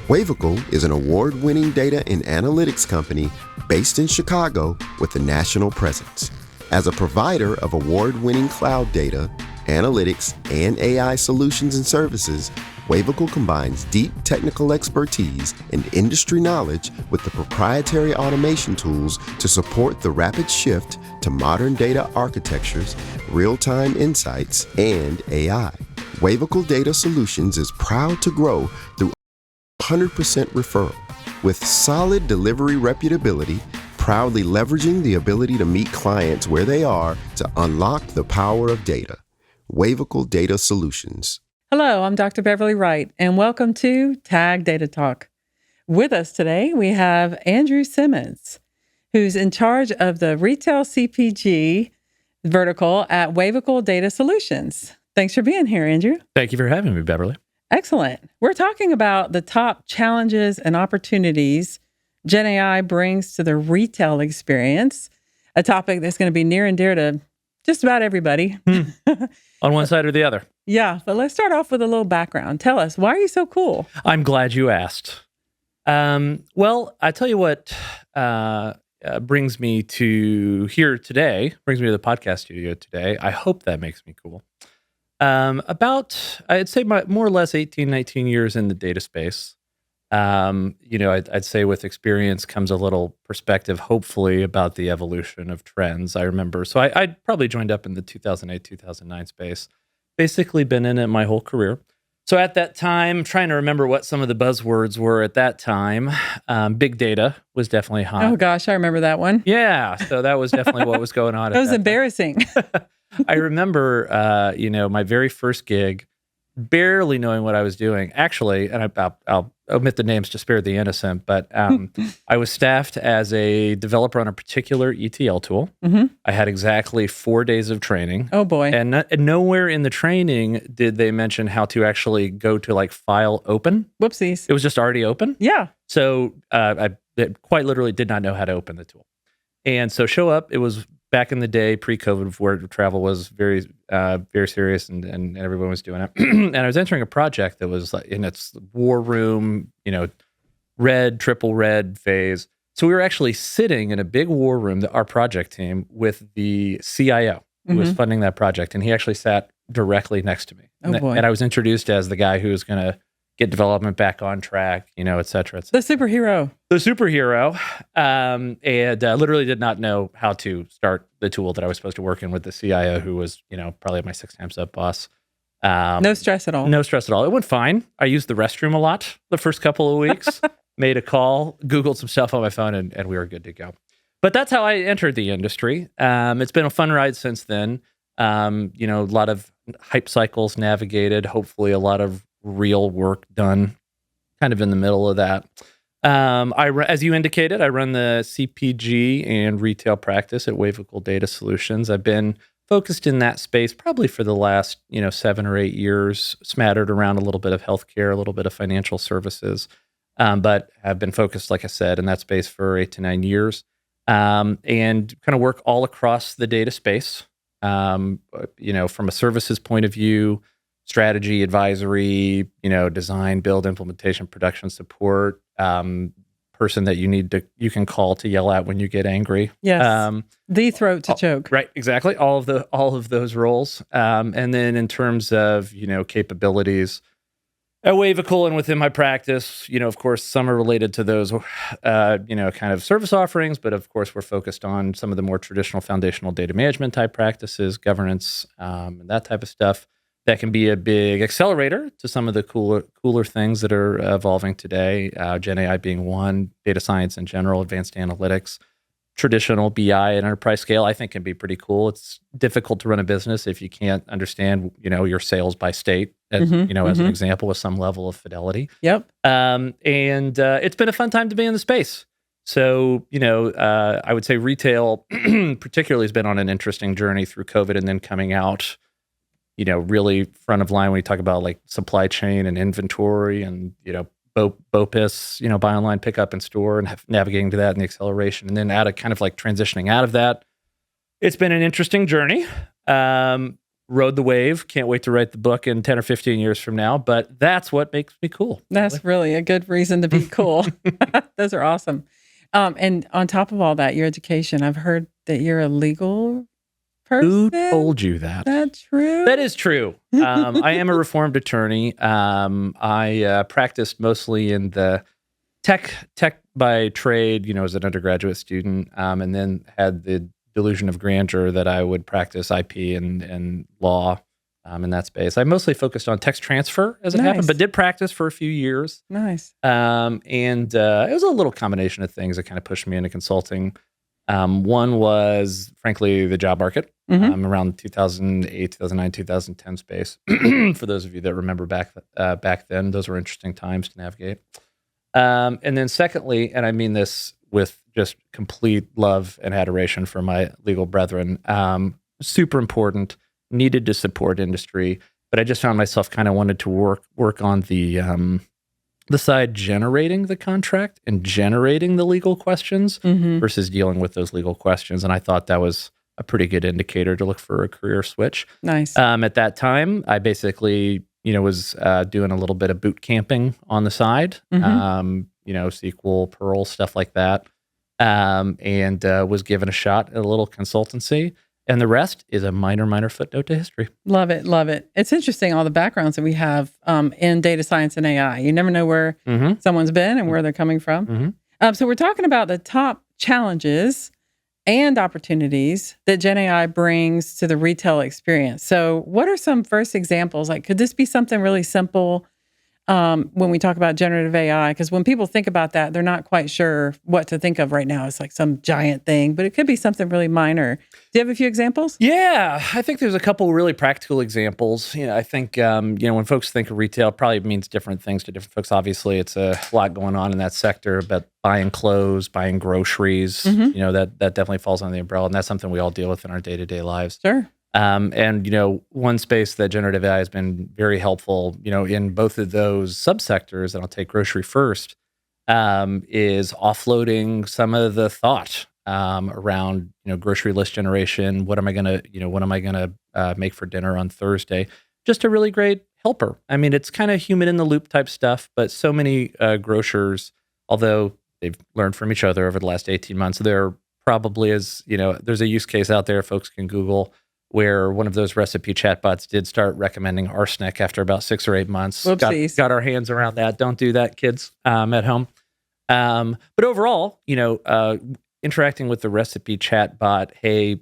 Wavicle is an award-winning data and analytics company based in Chicago with a national presence. As a provider of award-winning cloud data, analytics, and AI solutions and services, Wavicle combines deep technical expertise and industry knowledge with the proprietary automation tools to support the rapid shift to modern data architectures, real-time insights, and AI. Wavicle Data Solutions is proud to grow through 100% referral, with solid delivery reputability, proudly leveraging the ability to meet clients where they are to unlock the power of data. Wavicle Data Solutions. Hello, I'm Dr. Beverly Wright, and welcome to Tag Data Talk. With us today, we have Andrew Simmons, who's in charge of the retail CPG vertical at Wavicle Data Solutions. Thanks for being here, Andrew. Thank you for having me, Beverly. Excellent. We're talking about the top challenges and opportunities GenAI brings to the retail experience, a topic that's going to be near and dear to just about everybody. On one side or the other. Yeah, but let's start off with a little background. Tell us, why are you so cool? I'm glad you asked. Well, I tell you what brings me to here today, brings me to the podcast studio today. I hope that makes me cool. I'd say more or less 18, 19 years in the data space. I'd say with experience comes a little perspective, hopefully, about the evolution of trends. I remember, so I probably joined up in the 2008, 2009 space, basically been in it my whole career. So at that time, trying to remember what some of the buzzwords were at that time, big data was definitely hot. Oh gosh, I remember that one. Yeah, so that was definitely what was going on. That was embarrassing. I remember, my very first gig, barely knowing what I was doing. Actually, and I'll omit the names to spare the innocent, but I was staffed as a developer on a particular ETL tool. Mm-hmm. I had exactly 4 days of training. Oh boy! And nowhere in the training did they mention how to actually go to like file open. Whoopsies! It was just already open. Yeah. So I quite literally did not know how to open the tool, and so show up. It was back in the day, pre-COVID, where travel was very, very serious, and everyone was doing it. And I was entering a project that was like in its war room, triple red phase. So we were actually sitting in a big war room, our project team, with the CIO who was funding that project, and he actually sat directly next to me. Oh boy! And I was introduced as the guy who was going to get development back on track, et cetera, et cetera. The superhero. And literally did not know how to start the tool that I was supposed to work in with the CIO, who was, probably my 6 times up boss. No stress at all. No stress at all. It went fine. I used the restroom a lot the first couple of weeks, made a call, Googled some stuff on my phone, and we were good to go. But that's how I entered the industry. It's been a fun ride since then. A lot of hype cycles navigated, hopefully a lot of real work done kind of in the middle of that. As you indicated, I run the CPG and retail practice at Wavicle Data Solutions. I've been focused in that space probably for the last, 7 or 8 years, smattered around a little bit of healthcare, a little bit of financial services, but have been focused, like I said, in that space for 8 to 9 years, and kind of work all across the data space, from a services point of view, strategy, advisory, design, build, implementation, production support, person that you can call to yell at when you get angry. Yes. The throat to choke. Right. Exactly. All of those roles. And then in terms of, capabilities at Wavicle and within my practice, of course, some are related to those, kind of service offerings, but of course, we're focused on some of the more traditional foundational data management type practices, governance, and that type of stuff. That can be a big accelerator to some of the cooler things that are evolving today. GenAI being one, data science in general, advanced analytics, traditional BI at enterprise scale, I think can be pretty cool. It's difficult to run a business if you can't understand, your sales by state, as an example, with some level of fidelity. Yep. And it's been a fun time to be in the space. So, I would say retail particularly has been on an interesting journey through COVID and then coming out, really front of line when you talk about like supply chain and inventory and, BOPIS, buy online, pick up in store, and navigating to that and the acceleration. And then kind of like transitioning out of that. It's been an interesting journey. rode the wave. Can't wait to write the book in 10 or 15 years from now. But that's what makes me cool. That's really a good reason to be cool. Those are awesome. And on top of all that, your education, I've heard that you're a legal person. Who told you that? That's true. That is true. I am a reformed attorney. I practiced mostly in the tech by trade, as an undergraduate student, and then had the delusion of grandeur that I would practice IP and law in that space. I mostly focused on text transfer as it happened, but did practice for a few years. Nice. And it was a little combination of things that kind of pushed me into consulting. One was, frankly, the job market around 2008, 2009, 2010 space. For those of you that remember back then, those were interesting times to navigate. And then secondly, and I mean this with just complete love and adoration for my legal brethren, super important, needed to support industry, but I just found myself kind of wanted to work on the side generating the contract and generating the legal questions versus dealing with those legal questions. And I thought that was a pretty good indicator to look for a career switch. Nice. At that time, I basically, was doing a little bit of boot camping on the side, SQL, Perl, stuff like that, and was given a shot at a little consultancy. And the rest is a minor footnote to history. Love it. Love it. It's interesting, all the backgrounds that we have in data science and AI. You never know where someone's been and where they're coming from. So we're talking about the top challenges and opportunities that GenAI brings to the retail experience. So what are some first examples? Like, could this be something really simple when we talk about generative AI? Because when people think about that, they're not quite sure what to think of right now. It's like some giant thing, but it could be something really minor. Do you have a few examples? Yeah, I think there's a couple really practical examples. I think, when folks think of retail, it probably means different things to different folks. Obviously, it's a lot going on in that sector, but buying clothes, buying groceries, that definitely falls under the umbrella. And that's something we all deal with in our day-to-day lives. Sure. And one space that generative AI has been very helpful, in both of those subsectors, and I'll take grocery first, is offloading some of the thought around grocery list generation. What am I gonna make for dinner on Thursday? Just a really great helper. I mean, it's kind of human in the loop type stuff, but so many grocers, although they've learned from each other over the last 18 months, there probably is, there's a use case out there folks can Google where one of those recipe chatbots did start recommending arsenic after about 6 or 8 months. Got our hands around that. Don't do that, kids, at home. But overall, interacting with the recipe chatbot, hey,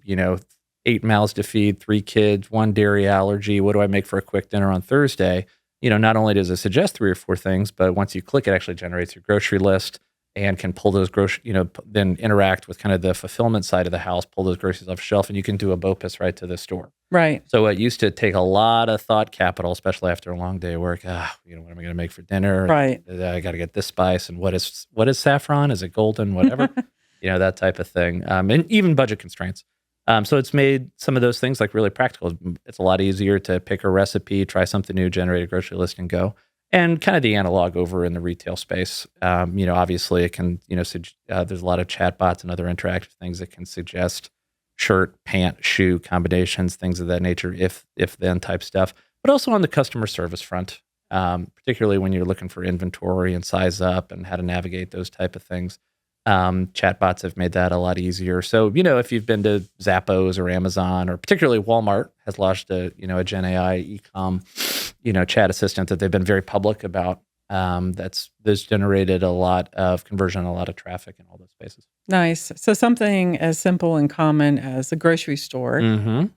8 mouths to feed, 3 kids, 1 dairy allergy. What do I make for a quick dinner on Thursday? Not only does it suggest 3 or 4 things, but once you click, it actually generates your grocery list and can pull those groceries, then interact with kind of the fulfillment side of the house, pull those groceries off the shelf, and you can do a BOPUS right to the store. Right. So it used to take a lot of thought capital, especially after a long day of work. What am I going to make for dinner? Right. I got to get this spice, and what is saffron? Is it golden? Whatever, that type of thing. And even budget constraints. So it's made some of those things like really practical. It's a lot easier to pick a recipe, try something new, generate a grocery list, and go. And kind of the analog over in the retail space. Obviously it can, there's a lot of chatbots and other interactive things that can suggest shirt, pant, shoe combinations, things of that nature, if then type stuff. But also on the customer service front, particularly when you're looking for inventory and size up and how to navigate those type of things. Chatbots have made that a lot easier. So, if you've been to Zappos or Amazon, or particularly Walmart has launched a GenAI e-com, chat assistant that they've been very public about. That's generated a lot of conversion, a lot of traffic in all those spaces. Nice. So something as simple and common as a grocery store,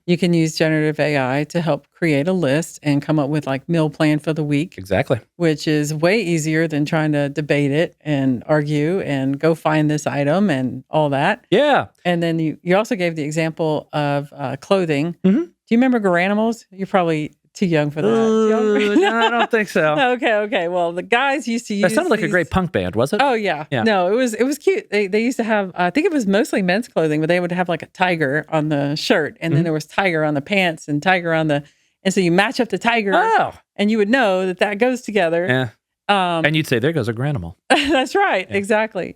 you can use generative AI to help create a list and come up with like meal plan for the week. Exactly. Which is way easier than trying to debate it and argue and go find this item and all that. Yeah. And then you also gave the example of clothing. Do you remember Garanimals? You're probably too young for that. No, I don't think so. Okay. Well, the guys used to use that sounded like a great punk band, was it? Oh, yeah. No, it was cute. They used to have, I think it was mostly men's clothing, but they would have like a tiger on the shirt, and then there was tiger on the pants and tiger on the, and so you match up the tiger, and you would know that goes together. Yeah. And you'd say, there goes a Granimal. That's right. Yeah. Exactly.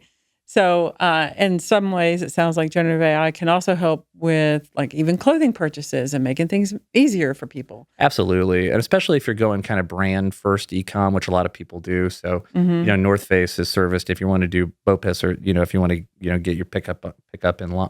So, in some ways, it sounds like generative AI can also help with like even clothing purchases and making things easier for people. Absolutely. And especially if you're going kind of brand first e-com, which a lot of people do. So, North Face is serviced if you want to do BOPIS or, if you want to, get your pickup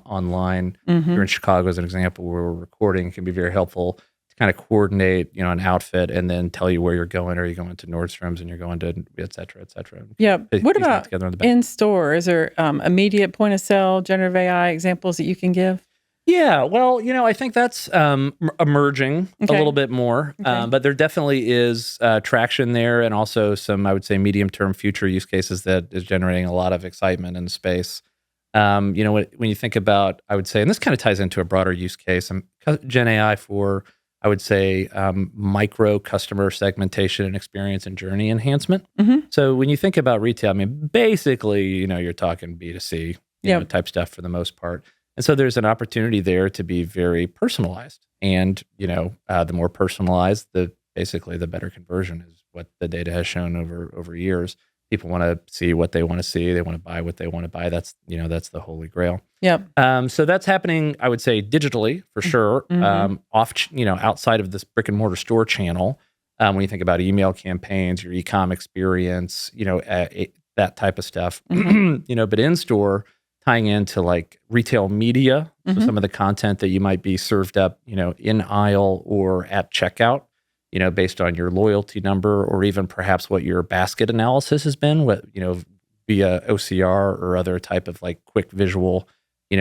online. You're in Chicago as an example where we're recording, it can be very helpful to kind of coordinate, an outfit and then tell you where you're going. Are you going to Nordstrom's and you're going to et cetera, et cetera. Yeah. What about in store? Is there immediate point of sale generative AI examples that you can give? Yeah, well, I think that's emerging a little bit more, but there definitely is traction there, and also some, I would say, medium-term future use cases that is generating a lot of excitement in the space. When you think about, I would say, and this kind of ties into a broader use case, GenAI for, I would say, micro customer segmentation and experience and journey enhancement. So when you think about retail, I mean, basically, you're talking B2C type stuff for the most part. And so there's an opportunity there to be very personalized. And, the more personalized, basically the better conversion is what the data has shown over years. People want to see what they want to see. They want to buy what they want to buy. That's the holy grail. Yep. So that's happening, I would say, digitally for sure, outside of this brick and mortar store channel. When you think about email campaigns, your e-com experience, that type of stuff, but in store, tying into like retail media, so some of the content that you might be served up, in aisle or at checkout, based on your loyalty number or even perhaps what your basket analysis has been, via OCR or other type of like quick visual,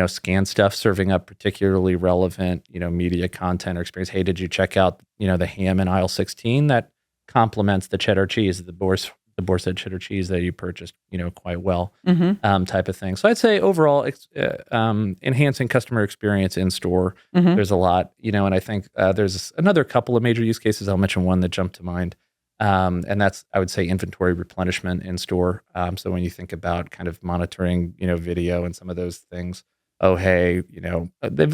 scan stuff, serving up particularly relevant, media content or experience. Hey, did you check out, the ham in aisle 16 that complements the cheddar cheese, the Boar's Head cheddar cheese that you purchased, quite well, type of thing. So I'd say overall, enhancing customer experience in store. There's a lot, and I think there's another couple of major use cases. I'll mention one that jumped to mind, and that's, I would say, inventory replenishment in store. So when you think about kind of monitoring, video and some of those things. Oh, hey,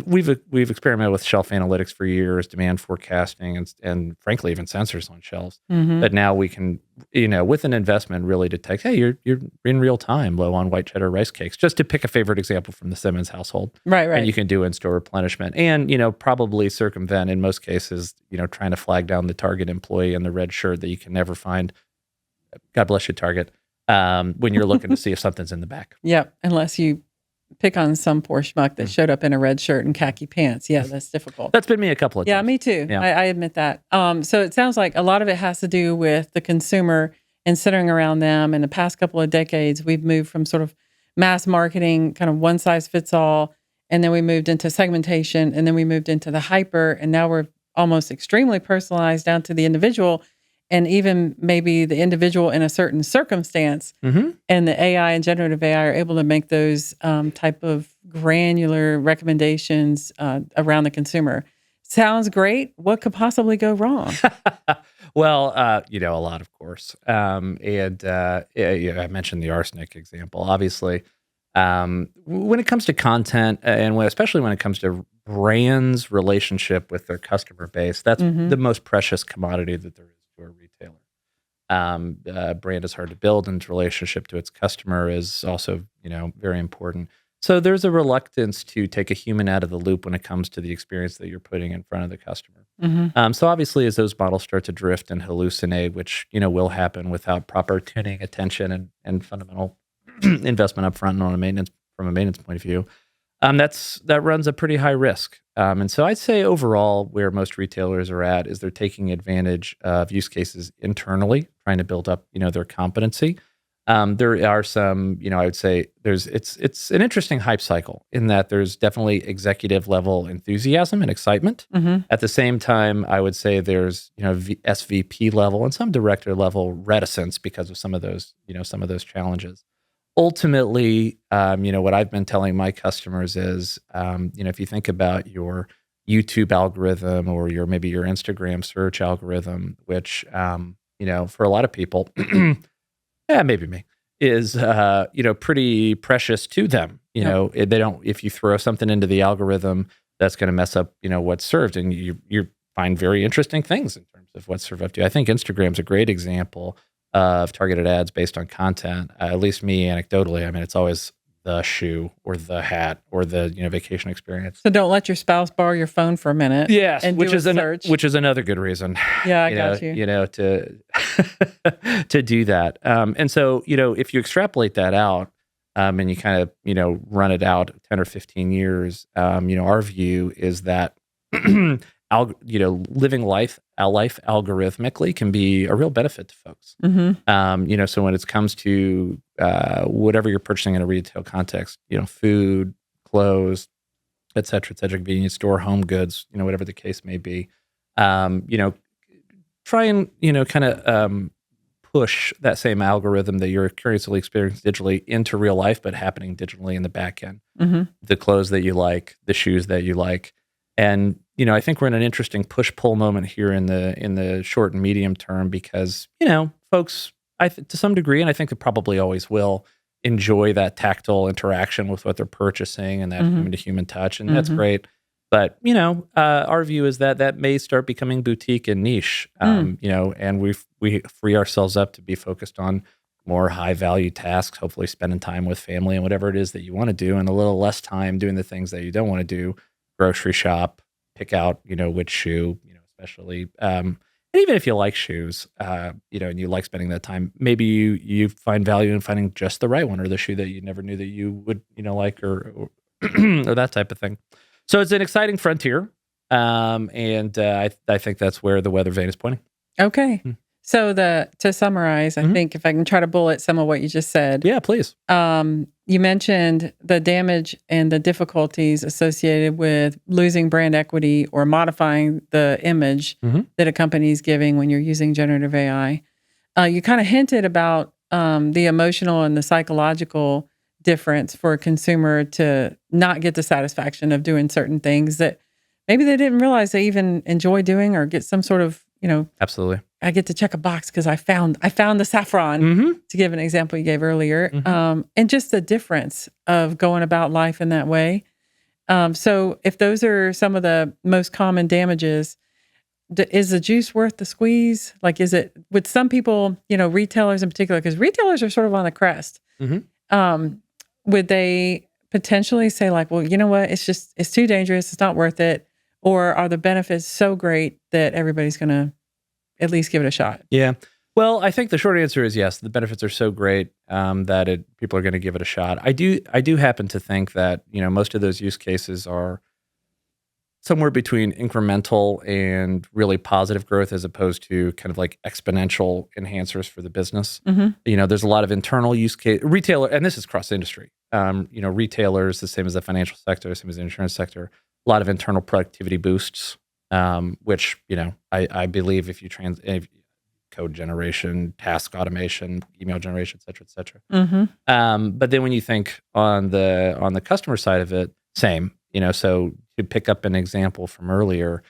we've experimented with shelf analytics for years, demand forecasting, and frankly, even sensors on shelves. But now we can, with an investment, really detect, hey, you're in real time low on white cheddar rice cakes, just to pick a favorite example from the Simmons household. Right. And you can do in-store replenishment and, probably circumvent, in most cases, trying to flag down the Target employee in the red shirt that you can never find. God bless you, Target, when you're looking to see if something's in the back. Yep, unless you pick on some poor schmuck that showed up in a red shirt and khaki pants. Yeah, that's difficult. That's been me a couple of times. Yeah, me too. Yeah. I admit that. So it sounds like a lot of it has to do with the consumer and centering around them. In the past couple of decades, we've moved from sort of mass marketing, kind of one size fits all, and then we moved into segmentation, and then we moved into the hyper, and now we're almost extremely personalized down to the individual, and even maybe the individual in a certain circumstance. And the AI and generative AI are able to make those type of granular recommendations around the consumer. Sounds great. What could possibly go wrong? Well, a lot, of course. I mentioned the arsenic example. Obviously, when it comes to content, and especially when it comes to brands' relationship with their customer base, that's the most precious commodity that there is to a retailer. A brand is hard to build, and its relationship to its customer is also, very important. So there's a reluctance to take a human out of the loop when it comes to the experience that you're putting in front of the customer. So obviously, as those models start to drift and hallucinate, which will happen without proper tuning, attention, and fundamental investment up front from a maintenance point of view, that runs a pretty high risk. And so I'd say overall, where most retailers are at is they're taking advantage of use cases internally, trying to build up, their competency. There are some, I would say it's an interesting hype cycle in that there's definitely executive level enthusiasm and excitement. At the same time, I would say there's, SVP level and some director level reticence because of some of those challenges. Ultimately, what I've been telling my customers is, if you think about your YouTube algorithm or maybe your Instagram search algorithm, which, for a lot of people, maybe me, is, pretty precious to them. They don't, if you throw something into the algorithm, that's going to mess up, what's served. And you find very interesting things in terms of what's served up to you. I think Instagram's a great example of targeted ads based on content. At least me, anecdotally, I mean, it's always the shoe or the hat or the vacation experience. So don't let your spouse borrow your phone for a minute. Yes, and which do a is search. which is another good reason. Yeah, I got you. To to do that. And so if you extrapolate that out, and you kind of run it out 10 or 15 years, our view is that living life algorithmically can be a real benefit to folks. Mm-hmm. So when it comes to whatever you're purchasing in a retail context, food, clothes, et cetera, convenience store, home goods, whatever the case may be, try and kind of push that same algorithm that you're curiously experiencing digitally into real life, but happening digitally in the back end. Mm-hmm. The clothes that you like, the shoes that you like. And I think we're in an interesting push-pull moment here in the short and medium term because folks, to some degree, and I think they probably always will, enjoy that tactile interaction with what they're purchasing and that human-to-human touch, and that's great. But our view is that may start becoming boutique and niche, and we free ourselves up to be focused on more high-value tasks, hopefully spending time with family and whatever it is that you want to do, and a little less time doing the things that you don't want to do. Grocery shop, pick out, which shoe, especially, and even if you like shoes, and you like spending that time, maybe you find value in finding just the right one or the shoe that you never knew that you would, like, or or that type of thing. So it's an exciting frontier, and I think that's where the weather vane is pointing. Okay. So to summarize, I think if I can try to bullet some of what you just said. Yeah, please. You mentioned the damage and the difficulties associated with losing brand equity or modifying the image that a company is giving when you're using generative AI. You kind of hinted about the emotional and the psychological difference for a consumer to not get the satisfaction of doing certain things that maybe they didn't realize they even enjoy doing or get some sort of, Absolutely. I get to check a box because I found the saffron, to give an example you gave earlier. And just the difference of going about life in that way. So if those are some of the most common damages, is the juice worth the squeeze? Like, is it with some people, retailers in particular, because retailers are sort of on the crest. Would they potentially say like, well, you know what, it's too dangerous, it's not worth it? Or are the benefits so great that everybody's going to at least give it a shot? Yeah. Well, I think the short answer is yes. The benefits are so great that people are going to give it a shot. I do happen to think that most of those use cases are somewhere between incremental and really positive growth, as opposed to kind of like exponential enhancers for the business. There's a lot of internal use case retailer, and this is cross industry. Retailers, the same as the financial sector, the same as the insurance sector. A lot of internal productivity boosts, which, I believe if code generation, task automation, email generation, et cetera. But then when you think on the customer side of it, same, so to pick up an example from earlier,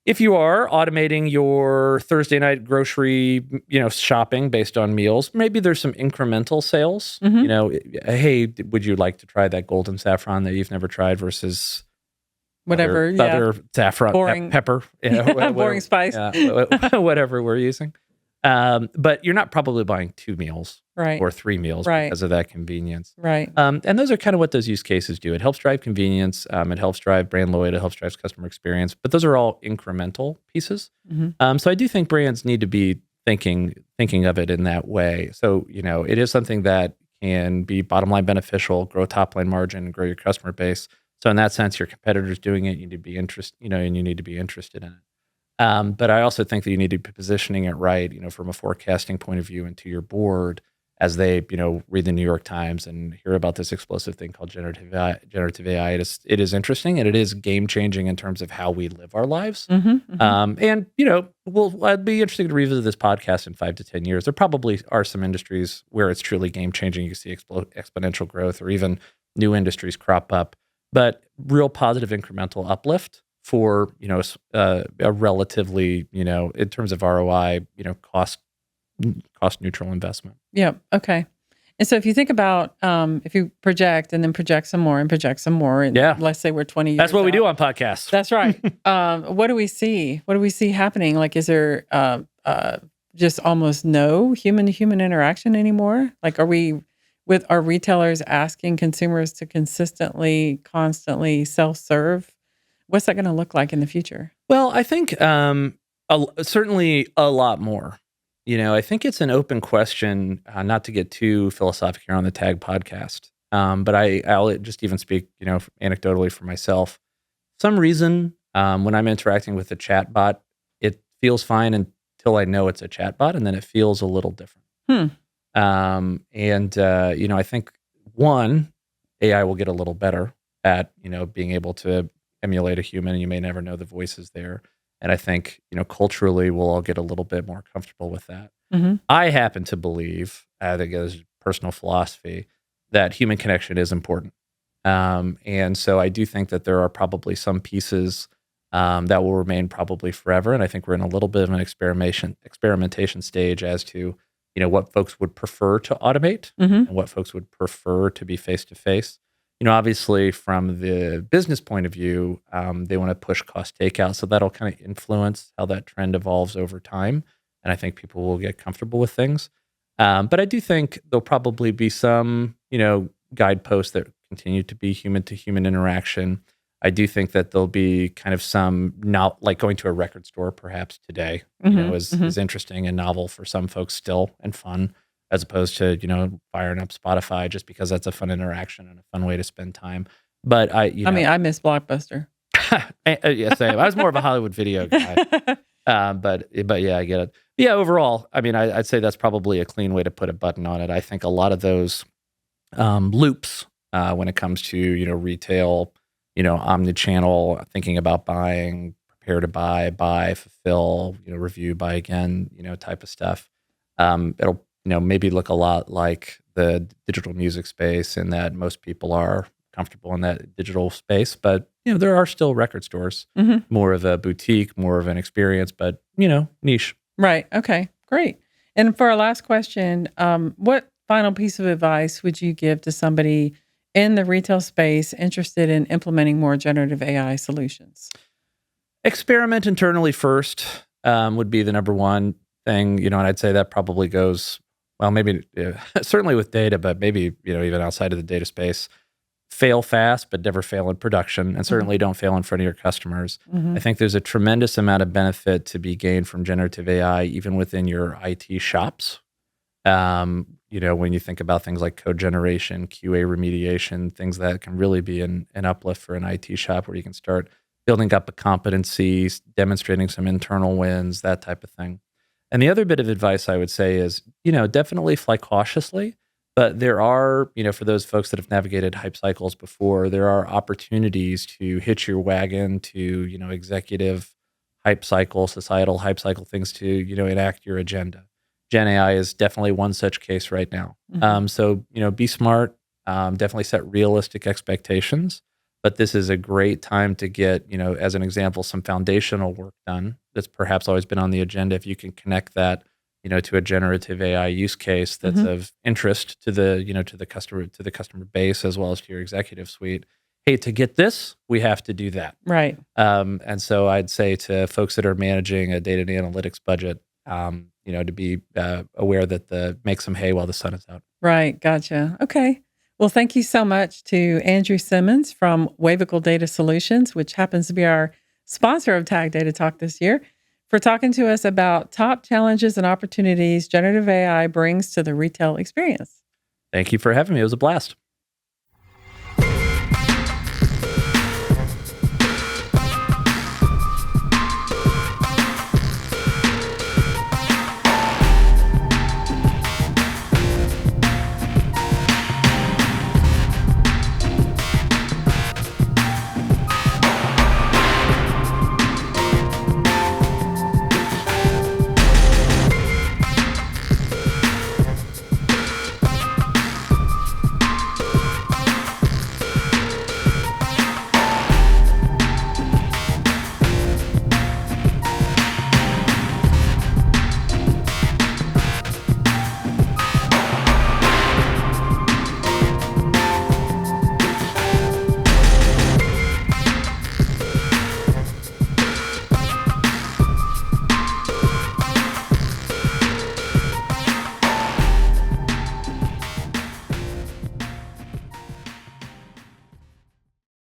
if you are automating your Thursday night grocery, shopping based on meals, maybe there's some incremental sales, hey, would you like to try that golden saffron that you've never tried versus whatever, other saffron, boring pepper, boring spice, whatever we're using. But you're not probably buying 2 meals or 3 meals because of that convenience. Right. And those are kind of what those use cases do. It helps drive convenience. It helps drive brand loyalty. It helps drive customer experience. But those are all incremental pieces. So I do think brands need to be thinking of it in that way. So, it is something that can be bottom line beneficial, grow top line margin, grow your customer base. So in that sense, your competitors doing it, you need to be and you need to be interested in it. But I also think that you need to be positioning it right, from a forecasting point of view, and to your board as they, read the New York Times and hear about this explosive thing called generative AI. It is interesting, and it is game changing in terms of how we live our lives. And I'd be interested to revisit this podcast in 5 to 10 years. There probably are some industries where it's truly game changing. You see exponential growth, or even new industries crop up. But real positive incremental uplift for, a relatively, in terms of ROI, cost neutral investment. Yeah. Okay. And so if you think about, if you project and then project some more and project some more, and let's say we're 20 years That's what we out. do on podcasts. That's right. What do we see? What do we see happening? Like, is there just almost no human-to-human interaction anymore? Like, are we with our retailers asking consumers to constantly self-serve? What's that going to look like in the future? Well, I think certainly a lot more. I think it's an open question, not to get too philosophical here on the Tag podcast, but I'll just even speak, anecdotally for myself. Some reason, when I'm interacting with a chatbot, it feels fine until I know it's a chatbot, and then it feels a little different. I think one, AI will get a little better at, being able to emulate a human. You may never know the voices there. And I think, culturally, we'll all get a little bit more comfortable with that. Mm-hmm. I happen to believe, I think as personal philosophy, that human connection is important. And so I do think that there are probably some pieces that will remain probably forever. And I think we're in a little bit of an experimentation stage as to, what folks would prefer to automate and what folks would prefer to be face-to-face. Obviously from the business point of view, they want to push cost takeout. So that'll kind of influence how that trend evolves over time. And I think people will get comfortable with things. But I do think there'll probably be some, guideposts that continue to be human to human interaction. I do think that there'll be kind of some, not like going to a record store perhaps today, is interesting and novel for some folks still and fun, as opposed to, firing up Spotify just because that's a fun interaction and a fun way to spend time. But I miss Blockbuster. Yeah, same. I was more of a Hollywood video guy. But yeah, I get it. Yeah, overall, I'd say that's probably a clean way to put a button on it. I think a lot of those loops when it comes to, retail, omnichannel, thinking about buying, prepare to buy, fulfill, review, buy again, type of stuff. It'll, maybe look a lot like the digital music space in that most people are comfortable in that digital space, but there are still record stores, more of a boutique, more of an experience, but niche. Right. Okay, great. And for our last question, what final piece of advice would you give to somebody in the retail space interested in implementing more generative AI solutions? Experiment internally first would be the number one thing, and I'd say that probably goes, well, maybe certainly with data, but maybe, even outside of the data space. Fail fast, but never fail in production, and certainly don't fail in front of your customers. I think there's a tremendous amount of benefit to be gained from generative AI, even within your IT shops. When you think about things like code generation, QA remediation, things that can really be an uplift for an IT shop where you can start building up a competency, demonstrating some internal wins, that type of thing. And the other bit of advice I would say is, definitely fly cautiously. But there are, for those folks that have navigated hype cycles before, there are opportunities to hitch your wagon to, executive hype cycle, societal hype cycle things to, enact your agenda. GenAI is definitely one such case right now. So, be smart, definitely set realistic expectations. But this is a great time to get, as an example, some foundational work done that's perhaps always been on the agenda. If you can connect that, to a generative AI use case that's of interest to the, to the customer base, as well as to your executive suite. Hey, to get this, we have to do that. Right. And so I'd say to folks that are managing a data and analytics budget, to be aware that make some hay while the sun is out. Right. Gotcha. Okay. Well, thank you so much to Andrew Simmons from Wavicle Data Solutions, which happens to be our sponsor of Tag Data Talk this year, for talking to us about top challenges and opportunities generative AI brings to the retail experience. Thank you for having me. It was a blast.